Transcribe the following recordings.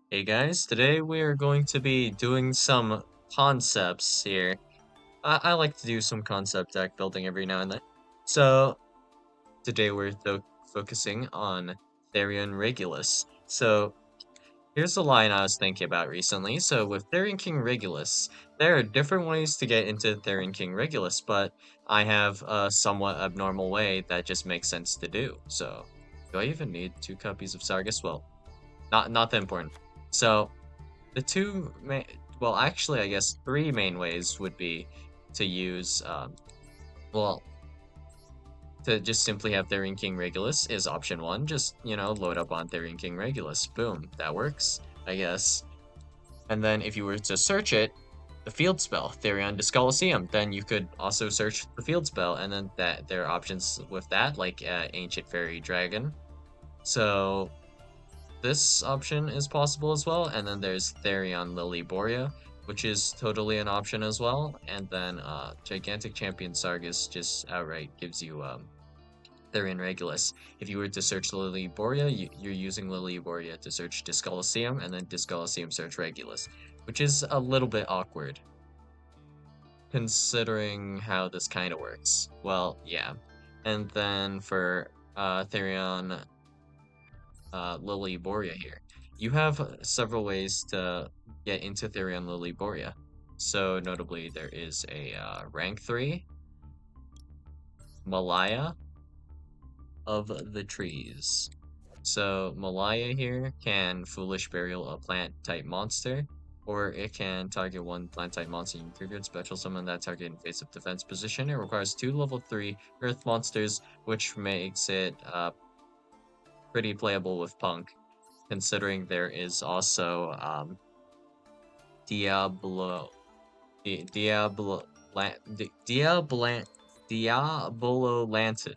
Hey guys, today we are going to be doing some concepts here. I like to do some concept deck building every now and then. So today we're focusing on Therion Regulus. So here's the line I was thinking about recently. So with Therion King Regulus, there are different ways to get into Therion King Regulus, but I have a somewhat abnormal way that just makes sense to do. So do I even need 2 copies of Sargus? Well, not that important. So the two main, well, actually, I guess 3 main ways would be to use, well, to just simply have Therion King Regulus is option one. Just, load up on Therion King Regulus. Boom, that works, I guess. And then if you were to search it, the field spell, Therion Discoliseum, then you could also search the field spell, and then there are options with that, like Ancient Fairy Dragon. So this option is possible as well. And then there's Therion Lily Borea, which is totally an option as well. And then Gigantic Champion Sargus just outright gives you Therion Regulus. If you were to search Lily Borea, you're using Lily Borea to search Discoliseum, and then Discoliseum search Regulus, which is a little bit awkward considering how this kind of works. Well, yeah. And then for Therion Lily Borea here. You have several ways to get into Therion Lily Borea. So notably, there is a rank 3 Malaya of the Trees. So Malaya here can Foolish Burial a plant type monster, or it can target one plant type monster in your graveyard, special summon that target in face up defense position. It requires 2 level 3 Earth monsters, which makes it pretty playable with Punk, considering there is also Diablo, Diablo, Diabololantis,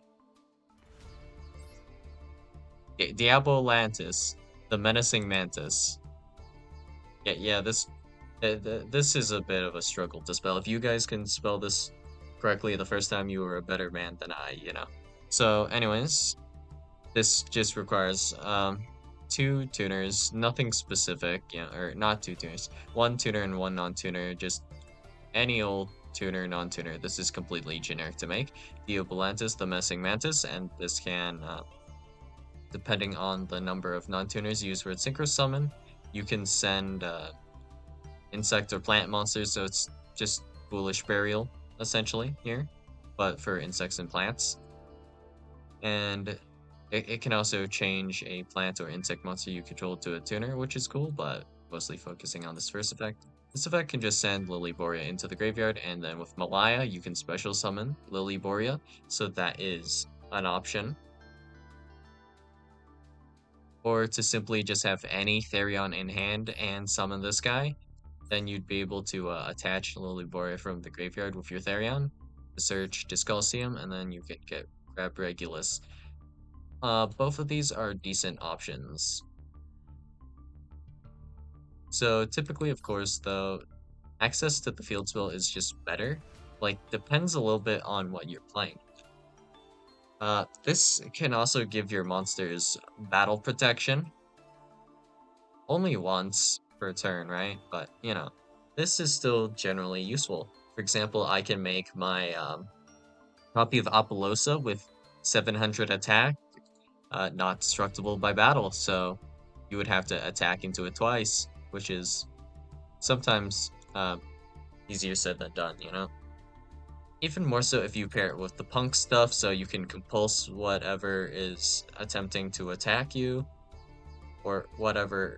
Diabolantis, the menacing mantis. Yeah, this is a bit of a struggle to spell. If you guys can spell this correctly the first time, you were a better man than I. So, anyways, this just requires 2 tuners, nothing specific, or not 2 tuners, 1 tuner and 1 non-tuner, just any old tuner, non-tuner. This is completely generic to make. Theobalantis, the Messing Mantis, and this can, depending on the number of non-tuners used for its synchro summon, you can send insect or plant monsters, so it's just Foolish Burial, essentially, here, but for insects and plants. And it can also change a plant or insect monster you control to a tuner, which is cool, but mostly focusing on this first effect. This effect can just send Lily Borea into the graveyard, and then with Malaya, you can special summon Lily Borea, so that is an option. Or to simply just have any Therion in hand and summon this guy, then you'd be able to attach Lily Borea from the graveyard with your Therion to search Discalcium, and then you could grab Regulus. Both of these are decent options. So typically, of course, though, access to the field spell is just better. Like, depends a little bit on what you're playing. This can also give your monsters battle protection. Only once per turn, right? But, this is still generally useful. For example, I can make my copy of Apollosa with 700 attack, not destructible by battle, so you would have to attack into it twice, which is sometimes easier said than done. Even more so if you pair it with the punk stuff, so you can compulse whatever is attempting to attack you, or whatever,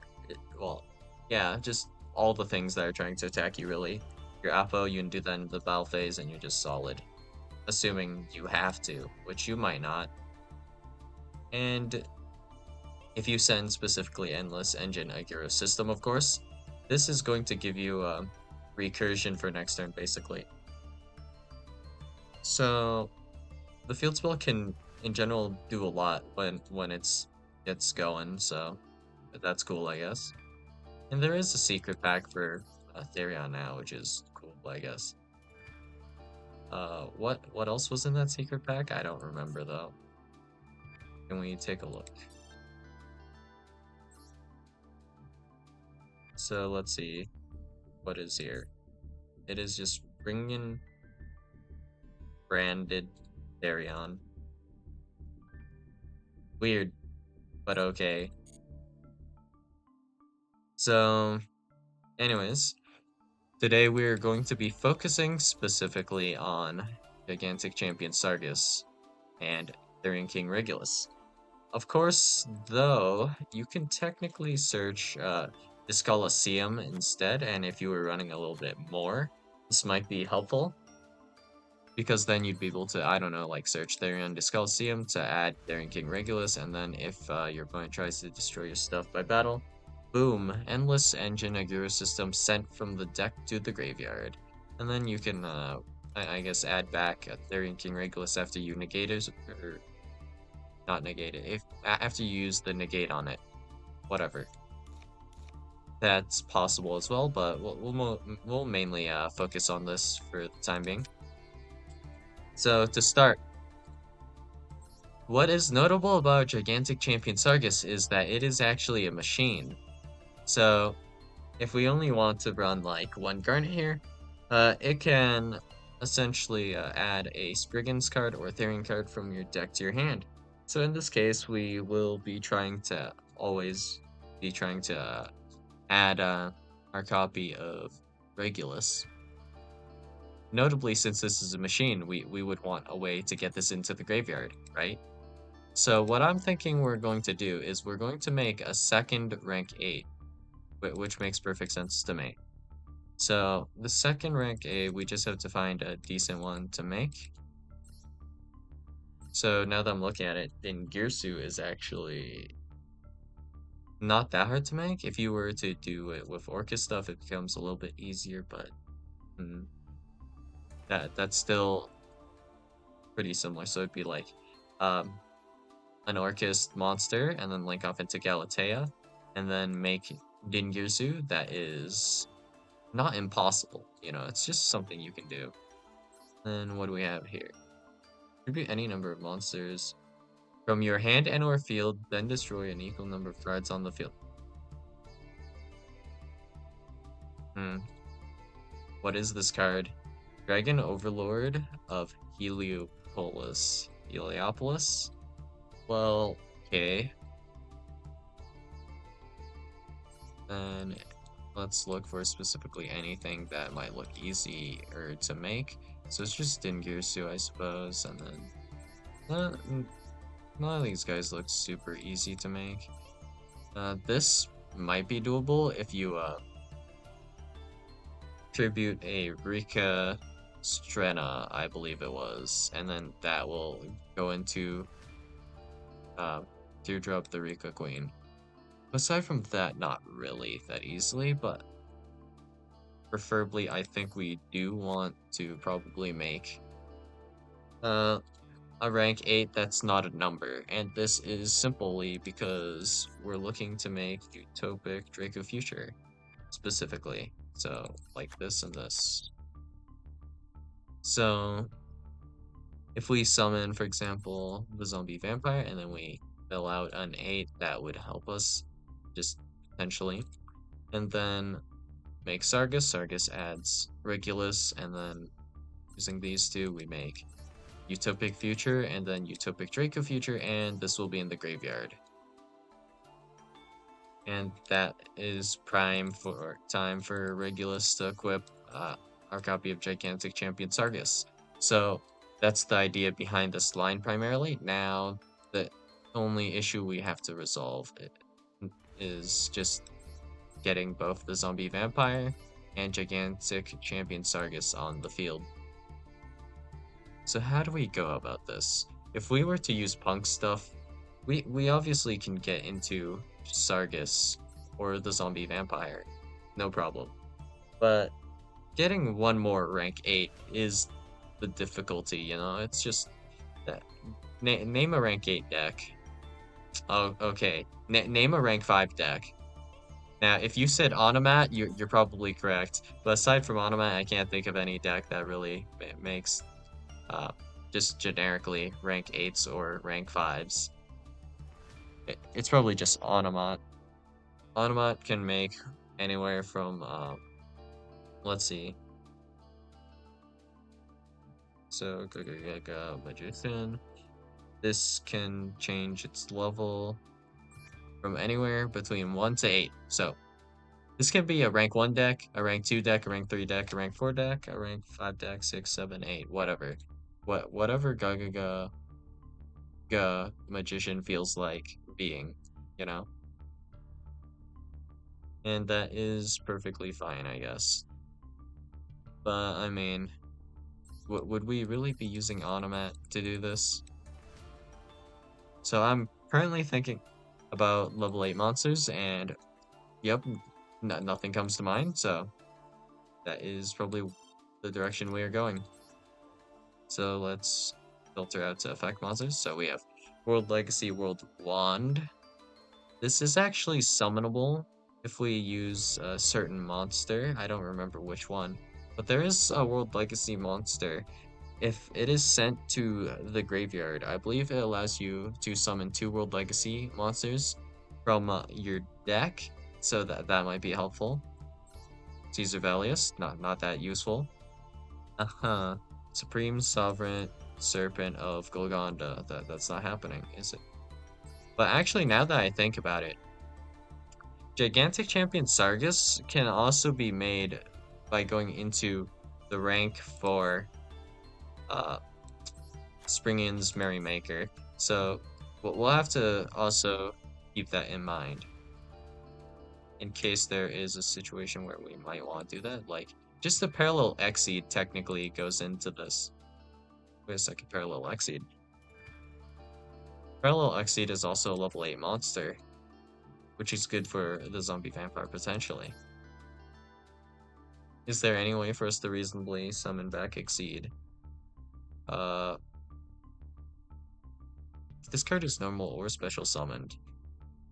well, yeah, just all the things that are trying to attack you, really. Your Apo, you can do that in the battle phase, and you're just solid. Assuming you have to, which you might not. And if you send specifically Endless Engine Aguro System, of course, this is going to give you a recursion for next turn, basically. So the field spell can, in general, do a lot when it's going, so that's cool, I guess. And there is a secret pack for Therion now, which is cool, I guess. What else was in that secret pack? I don't remember though. Can we take a look? So let's see what is here. It is just bringing branded Therion. Weird, but okay. So, anyways, today we're going to be focusing specifically on Gigantic Champion Sargus and Therion King Regulus. Of course, though, you can technically search Discoloseum instead, and if you were running a little bit more, this might be helpful. Because then you'd be able to, I don't know, like search Therion Discoloseum to add Therion King Regulus, and then if your opponent tries to destroy your stuff by battle, boom, Endless Engine Agura system sent from the deck to the graveyard. And then you can, I guess, add back a Therion King Regulus after you negate it, or not negate it, after you use the negate on it, whatever. That's possible as well, but we'll mainly focus on this for the time being. So to start, what is notable about Gigantic Champion Sargus is that it is actually a machine. So, if we only want to run like one Garnet here, it can essentially add a Spriggans card or Therion card from your deck to your hand. So in this case, we will be trying to always be trying to add our copy of Regulus. Notably, since this is a machine, we would want a way to get this into the graveyard, right? So what I'm thinking we're going to do is we're going to make a second rank 8, which makes perfect sense to me. So the second rank 8, we just have to find a decent one to make. So now that I'm looking at it, Dingirsu is actually not that hard to make. If you were to do it with Orca stuff, it becomes a little bit easier, but that's still pretty similar. So it'd be like um, an Orcist monster, and then link off into Galatea, and then make Dingirsu that is not impossible. You know, it's just something you can do. Then what do we have here? Tribute any number of monsters from your hand and or field, then destroy an equal number of cards on the field. What is this card? Dragon Overlord of Heliopolis. Heliopolis? Well, okay. Then let's look for specifically anything that might look easier to make. So it's just Dingirsu, I suppose, and then none of these guys look super easy to make. This might be doable if you tribute a Rika Strena, I believe it was, and then that will go into Teardrop the Rika Queen. Aside from that, not really that easily, but preferably I think we do want to probably make a rank 8 that's not a number, and this is simply because we're looking to make Utopic Draco Future specifically. So like this and this. So if we summon, for example, the zombie vampire, and then we fill out an 8, that would help us just potentially. And then make Sargus. Sargus adds Regulus, and then using these two, we make Utopic Future, and then Utopic Draco Future, and this will be in the graveyard. And that is time for Regulus to equip our copy of Gigantic Champion Sargus. So that's the idea behind this line primarily. Now, the only issue we have to resolve is just getting both the zombie vampire and Gigantic Champion Sargus on the field. So how do we go about this? If we were to use punk stuff, we obviously can get into Sargus or the zombie vampire, no problem. But getting one more rank 8 is the difficulty, you know? It's just that. Name a rank 8 deck. Oh, okay. Name a rank 5 deck. Now, if you said Onomat, you're probably correct. But aside from Onomat, I can't think of any deck that really makes just generically rank 8s or rank 5s. It's probably just Onomat. Onomat can make anywhere from let's see. So magician. This can change its level from anywhere between 1 to 8. So this can be a rank 1 deck, a rank 2 deck, a rank 3 deck, a rank 4 deck, a rank 5 deck, 6, 7, 8, whatever. Whatever magician feels like being, you know? And that is perfectly fine, I guess. But I mean, would we really be using Onomat to do this? So I'm currently thinking about level 8 monsters, and yep, nothing comes to mind, so that is probably the direction we are going. So let's filter out to effect monsters. So we have World Legacy, World Wand. This is actually summonable if we use a certain monster. I don't remember which one, but there is a World Legacy monster. If it is sent to the graveyard, I believe it allows you to summon 2 World Legacy monsters from your deck, so that might be helpful. Caesar Valius, not that useful. Uh-huh. Supreme Sovereign Serpent of Golgonda. That's not happening, is it? But actually, now that I think about it, Gigantic Champion Sargus can also be made by going into the rank for uh, Springin's Merrymaker. So we'll have to also keep that in mind in case there is a situation where we might want to do that. Like, just the Parallel Exceed technically goes into this. Wait a second, Parallel Exceed. Parallel Exceed is also a level 8 monster, which is good for the zombie vampire potentially. Is there any way for us to reasonably summon back Exceed? Uh, if this card is normal or special summoned.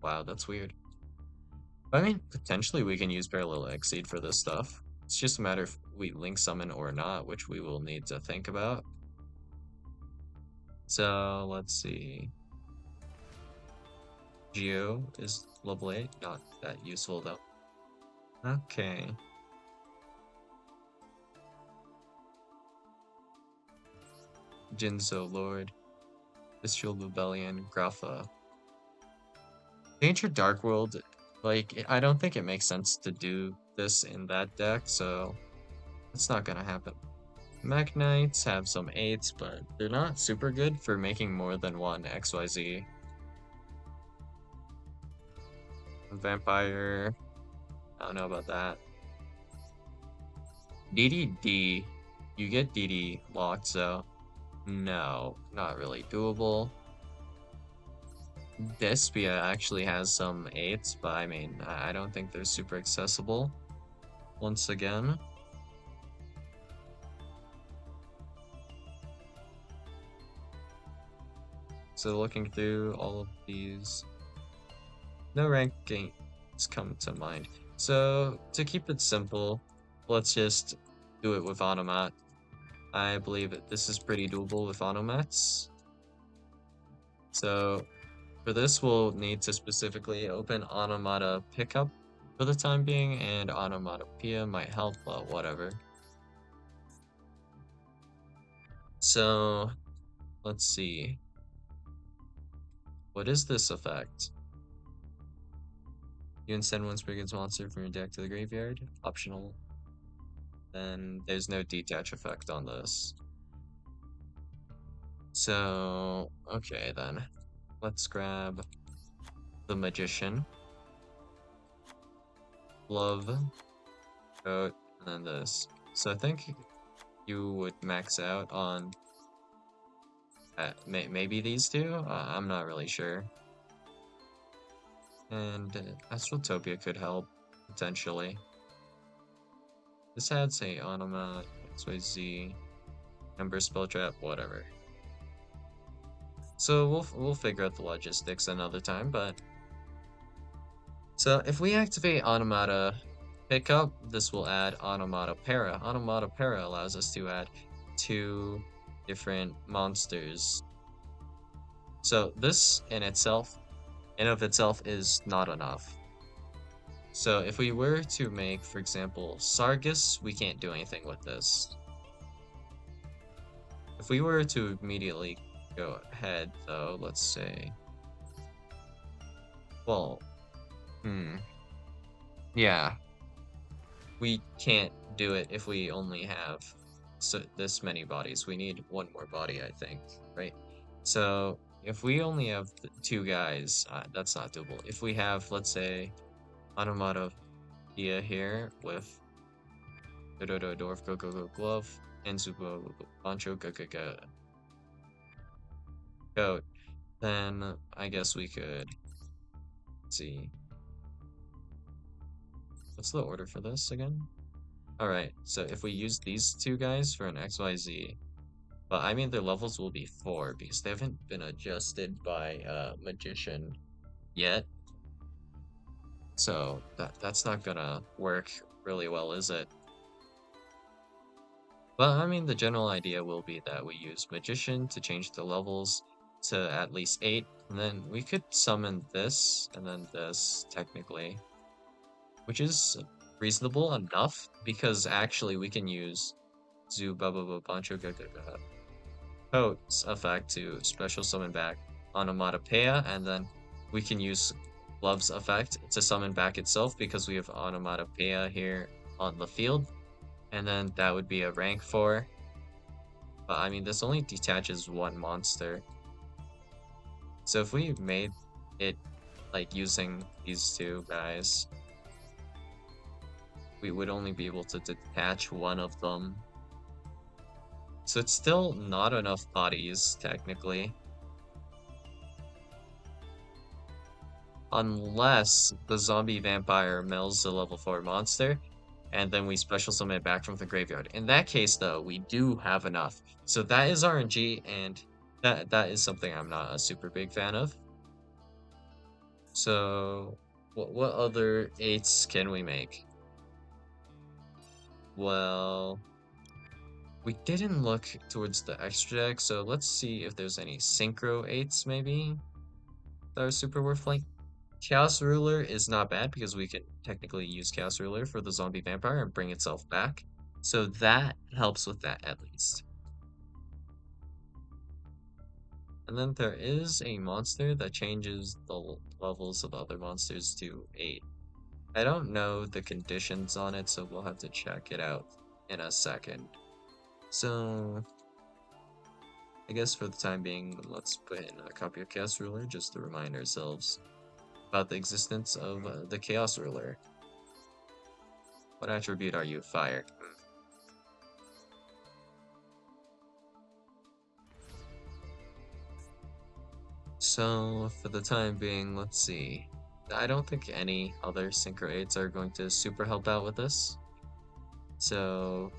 Wow, that's weird. I mean, potentially we can use Parallel Exceed for this stuff. It's just a matter if we link summon or not, which we will need to think about. So, let's see. Geo is level 8, not that useful though. Okay. Jinzo Lord, Bestial Rebellion, Grapha. Danger Dark World, like, I don't think it makes sense to do this in that deck, so it's not gonna happen. Mech Knights have some 8s, but they're not super good for making more than one XYZ. Vampire, I don't know about that. DDD, you get DD locked, so no, not really doable. Despia actually has some 8s, but I mean, I don't think they're super accessible. Once again. So looking through all of these, no rankings come to mind. So to keep it simple, let's just do it with Automat. I believe this is pretty doable with Automats. So for this, we'll need to specifically open Automata Pickup for the time being, and Automatopoeia might help, but whatever. So let's see. What is this effect? You can send one Spriggan's monster from your deck to the graveyard. Optional. Then there's no detach effect on this. So, okay then. Let's grab the Magician. Love. Coat, and then this. So I think you would max out on maybe these two? I'm not really sure. And Astrotopia could help, potentially. This adds a Onomat, XYZ, Ember Spell Trap, whatever. So we'll figure out the logistics another time, but so if we activate Automata Pickup, this will add Automata Para. Automata Para allows us to add 2 different monsters. So this in of itself is not enough. So if we were to make, for example, Sargus, we can't do anything with this. If we were to immediately go ahead, though, let's say, well, yeah, we can't do it if we only have this many bodies. We need one more body, I think, right? So if we only have two guys, that's not doable. If we have, let's say, Automata here with Dodo Dwarf Go Go Go Glove and Zubo Bancho Go Go Go Goat, then I guess we could see. What's the order for this again? Alright, so if we use these two guys for an XYZ, but I mean their levels will be 4 because they haven't been adjusted by Magician yet. So that's not gonna work really well, is it? But I mean the general idea will be that we use Magician to change the levels to at least 8, and then we could summon this and then this technically, which is reasonable enough because actually we can use Zubaba Bancho Gaga Coat's effect to special summon back Onomatopoeia, and then we can use Love's effect to summon back itself because we have Onomatopoeia here on the field, and then that would be a rank 4. But I mean, this only detaches one monster. So if we made it like using these two guys, we would only be able to detach one of them. So it's still not enough bodies, technically. Unless the zombie vampire mills the level 4 monster, and then we special summon it back from the graveyard. In that case, though, we do have enough. So that is RNG, and that is something I'm not a super big fan of. So, what other 8s can we make? Well, we didn't look towards the extra deck, so let's see if there's any Synchro 8s, maybe, that are super worth playing. Chaos Ruler is not bad because we can technically use Chaos Ruler for the zombie vampire and bring itself back. So that helps with that at least. And then there is a monster that changes the levels of other monsters to 8. I don't know the conditions on it, so we'll have to check it out in a second. So I guess for the time being, let's put in a copy of Chaos Ruler just to remind ourselves about the existence of the Chaos Ruler. What attribute are you? Fire. So for the time being, let's see. I don't think any other Synchro 8s are going to super help out with this. So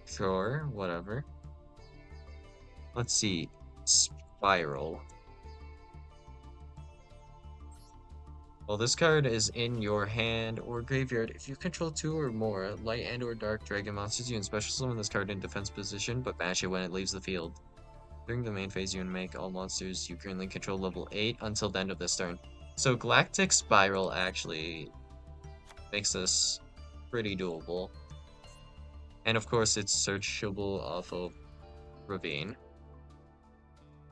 sure, whatever. Let's see. Spiral. Well, this card is in your hand or graveyard. If you control 2 or more light and or dark dragon monsters, you can special summon this card in defense position, but bash it when it leaves the field. During the main phase, you can make all monsters you currently control level 8 until the end of this turn. So Galactic Spiral actually makes this pretty doable. And of course, it's searchable off of Ravine.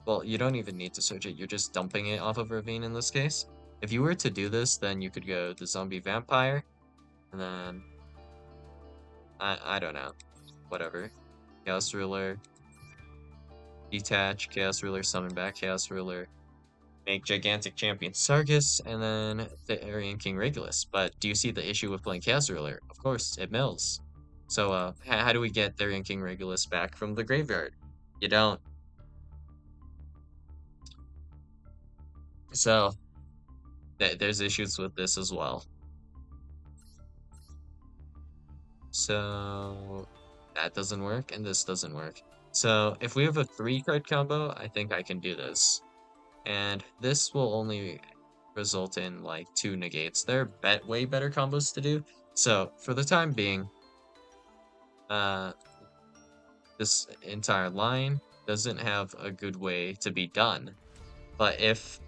Well, you don't even need to search it, you're just dumping it off of Ravine in this case. If you were to do this, then you could go the Zombie Vampire, and then... I don't know. Whatever. Chaos Ruler. Detach, Chaos Ruler, summon back Chaos Ruler. Make Gigantic Champion Sargus, and then Therion King Regulus. But do you see the issue with playing Chaos Ruler? Of course, it mills. So, how do we get Therion King Regulus back from the graveyard? You don't. So, there's issues with this as well. So, that doesn't work, and this doesn't work. So, if we have a 3-card combo, I think I can do this. And this will only result in, like, 2 negates. There are way better combos to do. So, for the time being, this entire line doesn't have a good way to be done. But if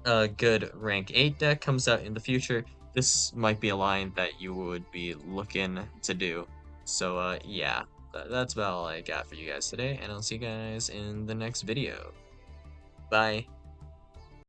a good rank 8 deck comes out in the future, this might be a line that you would be looking to do. So yeah, that's about all I got for you guys today, and I'll see you guys in the next video. Bye.